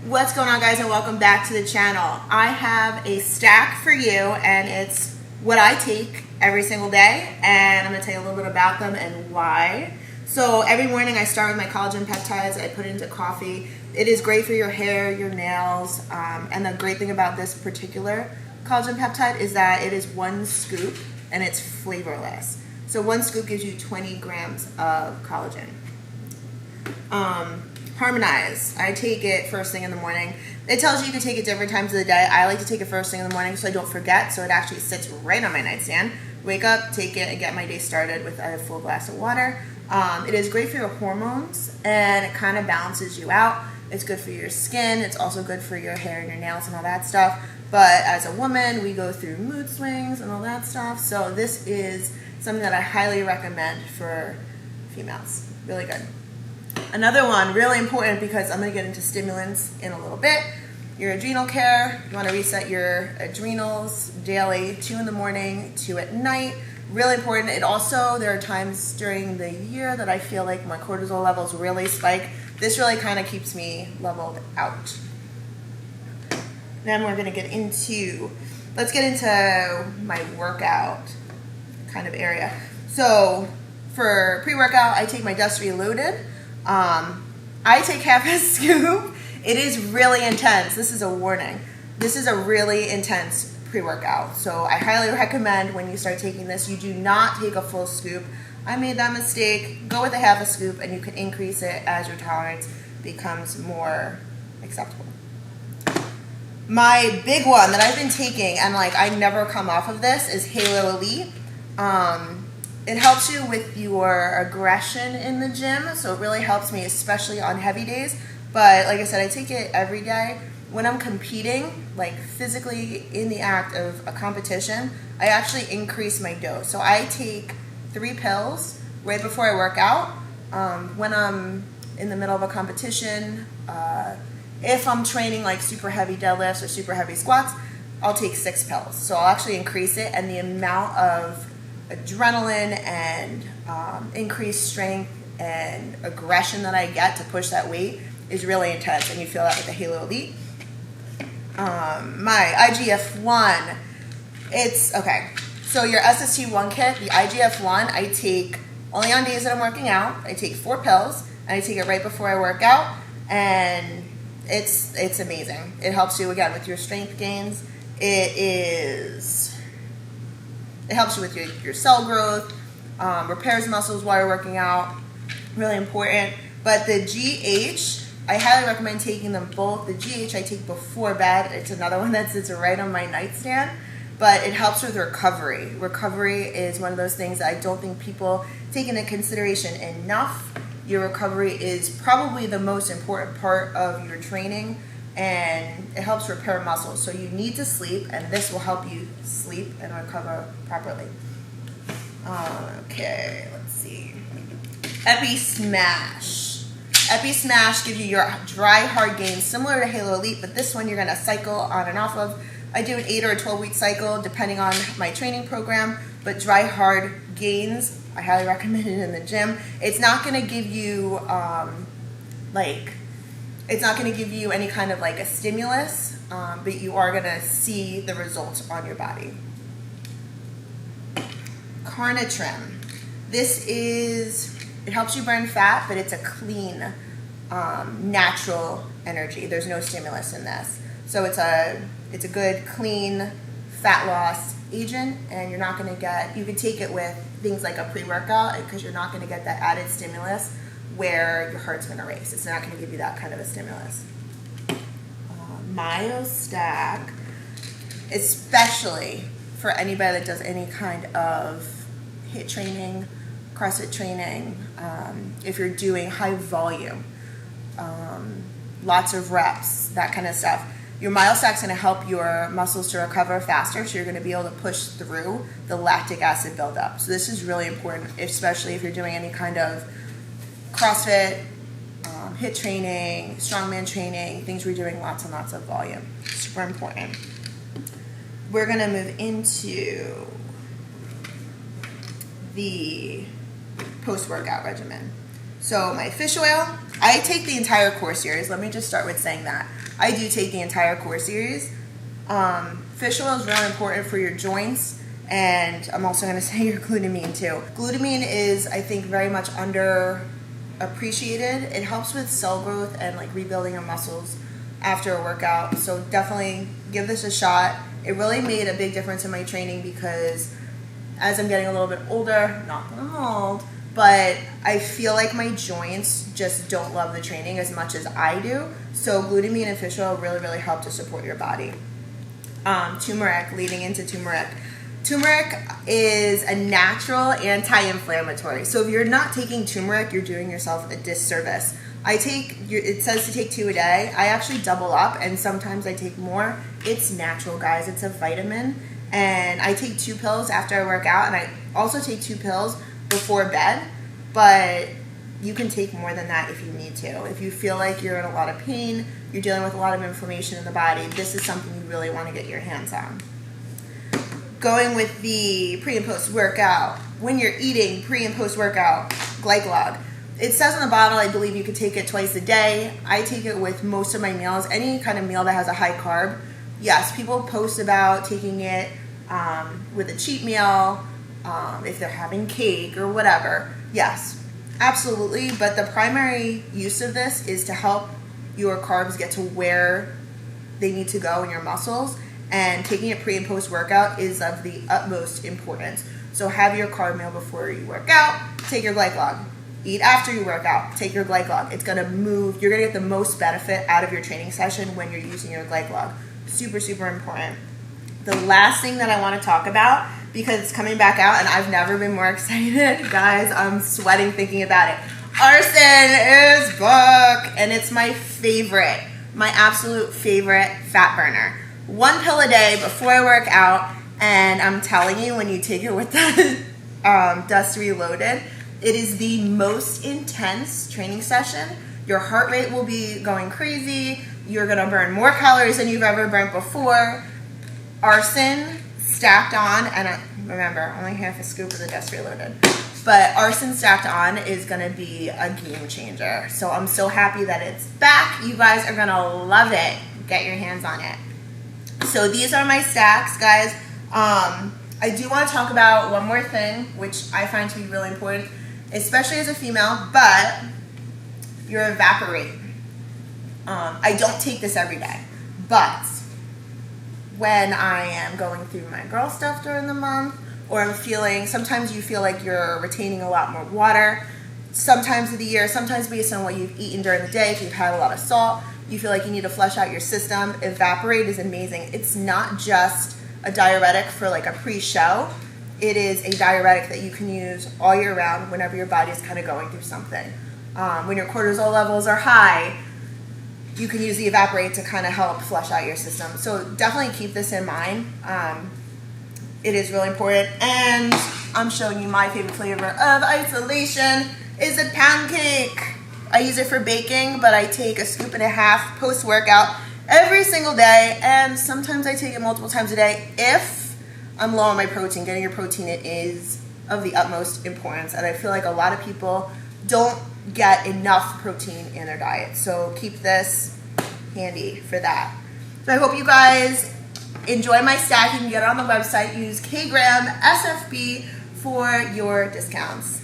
What's going on, guys, and welcome back to the channel. I have a stack for you, and it's what I take every single day, and I'm going to tell you a little bit about them and why. So every morning I start with my collagen peptides. I put it into coffee. It is great for your hair, your nails, and the great thing about this particular collagen peptide is that it is one scoop and it's flavorless. So one scoop gives you 20 grams of collagen. Harmonize. I take it first thing in the morning. It tells you can take it different times of the day. I like to take it first thing in the morning so I don't forget, so it actually sits right on my nightstand. Wake up, take it, and get my day started with a full glass of water. It is great for your hormones, and it kind of balances you out. It's good for your skin. It's also good for your hair and your nails and all that stuff. But as a woman, we go through mood swings and all that stuff. So this is something that I highly recommend for females. Really good. Another one, really important, because I'm going to get into stimulants in a little bit. Your adrenal care. You want to reset your adrenals daily, 2 in the morning, 2 at night. Really important. It also, there are times during the year that I feel like my cortisol levels really spike. This really kind of keeps me leveled out. Then we're going to get into, let's get into my workout kind of area. So for pre-workout, I take my Dust Reloaded. I take half a scoop. It is really intense. This is a warning. This is a really intense pre-workout. So I highly recommend when you start taking this, you do not take a full scoop. I made that mistake. Go with a half a scoop, and you can increase it as your tolerance becomes more acceptable. My big one that I've been taking, and like I never come off of this, is Halo Elite. It helps you with your aggression in the gym, so it really helps me, especially on heavy days. But like I said, I take it every day. When I'm competing, like physically in the act of a competition, I actually increase my dose. So I take 3 pills right before I work out. When I'm in the middle of a competition, if I'm training like super heavy deadlifts or super heavy squats, I'll take 6 pills. So I'll actually increase it, and the amount of adrenaline and increased strength and aggression that I get to push that weight is really intense, and you feel that with the Halo Elite. My IGF-1, it's okay. So your SST1 kit, the IGF-1, I take only on days that I'm working out. I take 4 pills, and I take it right before I work out, and it's amazing. It helps you again with your strength gains. It helps you with your cell growth, repairs muscles while you're working out, really important. But the GH, I highly recommend taking them both. The GH I take before bed. It's another one that sits right on my nightstand, but it helps with recovery. Recovery is one of those things that I don't think people take into consideration enough. Your recovery is probably the most important part of your training, and it helps repair muscles. So you need to sleep, and this will help you sleep and recover properly. Okay, let's see. Epi Smash. Epi Smash gives you your dry, hard gains, similar to Halo Elite, but this one you're going to cycle on and off of. I do an 8 or a 12-week cycle, depending on my training program, but dry, hard gains, I highly recommend it in the gym. It's not going to give you, it's not going to give you any kind of like a stimulus, but you are going to see the results on your body. Carnitrim. It helps you burn fat, but it's a clean, natural energy. There's no stimulus in this. So it's a good, clean fat loss agent, and you're not going to get, you can take it with things like a pre-workout because you're not going to get that added stimulus where your heart's going to race. It's not going to give you that kind of a stimulus. MyoStack, especially for anybody that does any kind of HIIT training, CrossFit training, if you're doing high volume, lots of reps, that kind of stuff. Your MyoStack's going to help your muscles to recover faster, so you're going to be able to push through the lactic acid buildup. So this is really important, especially if you're doing any kind of CrossFit, HIIT training, strongman training, things where you're doing lots and lots of volume. Super important. We're going to move into the post-workout regimen. So my fish oil, I take the entire core series. Let me just start with saying that. I do take the entire core series. Fish oil is really important for your joints, and I'm also going to say your glutamine too. Glutamine is, I think, very much underappreciated. It helps with cell growth and like rebuilding your muscles after a workout. So definitely give this a shot. It really made a big difference in my training because as I'm getting a little bit older, not old, but I feel like my joints just don't love the training as much as I do. So glutamine and fish oil really, really help to support your body. Turmeric, leading into turmeric. Turmeric is a natural anti-inflammatory. So if you're not taking turmeric, you're doing yourself a disservice. It says to take 2 a day. I actually double up, and sometimes I take more. It's natural, guys. It's a vitamin. And I take 2 pills after I work out, and I also take 2 pills before bed. But you can take more than that if you need to. If you feel like you're in a lot of pain, you're dealing with a lot of inflammation in the body, this is something you really want to get your hands on. Going with the pre and post workout. When you're eating pre and post workout, Glycolog. It says on the bottle, I believe you could take it twice a day. I take it with most of my meals. Any kind of meal that has a high carb. Yes, people post about taking it with a cheat meal, if they're having cake or whatever. Yes, absolutely. But the primary use of this is to help your carbs get to where they need to go in your muscles. And taking it pre and post workout is of the utmost importance. So have your carb meal before you work out, take your Glycolog. Eat after you work out, take your Glycolog. It's going to move, you're going to get the most benefit out of your training session when you're using your Glycolog. Super, super important. The last thing that I want to talk about, because it's coming back out and I've never been more excited, guys, I'm sweating thinking about it. Arsen is back, and it's my favorite, my absolute favorite fat burner. 1 pill a day before I work out, and I'm telling you, when you take it with the Dust Reloaded, it is the most intense training session. Your heart rate will be going crazy. You're going to burn more calories than you've ever burnt before. Arsen stacked on, and remember, only half a scoop of the Dust Reloaded. But Arsen stacked on is going to be a game changer. So I'm so happy that it's back. You guys are going to love it. Get your hands on it. So these are my stacks, guys. I do want to talk about one more thing, which I find to be really important, especially as a female, but your evaporate. I don't take this every day, but when I am going through my girl stuff during the month, or I'm feeling, sometimes you feel like you're retaining a lot more water, sometimes of the year, sometimes based on what you've eaten during the day, if you've had a lot of salt, you feel like you need to flush out your system, Evaporate is amazing. It's not just a diuretic for like a pre-show. It is a diuretic that you can use all year round whenever your body is kind of going through something. When your cortisol levels are high, you can use the Evaporate to kind of help flush out your system. So definitely keep this in mind. It is really important. And I'm showing you my favorite flavor of isolation is a pound cake. I use it for baking, but I take a scoop and a half post-workout every single day, and sometimes I take it multiple times a day if I'm low on my protein. Getting your protein is of the utmost importance, and I feel like a lot of people don't get enough protein in their diet, so keep this handy for that. So I hope you guys enjoy my stack. You can get it on the website. Use KGRAM SFB for your discounts.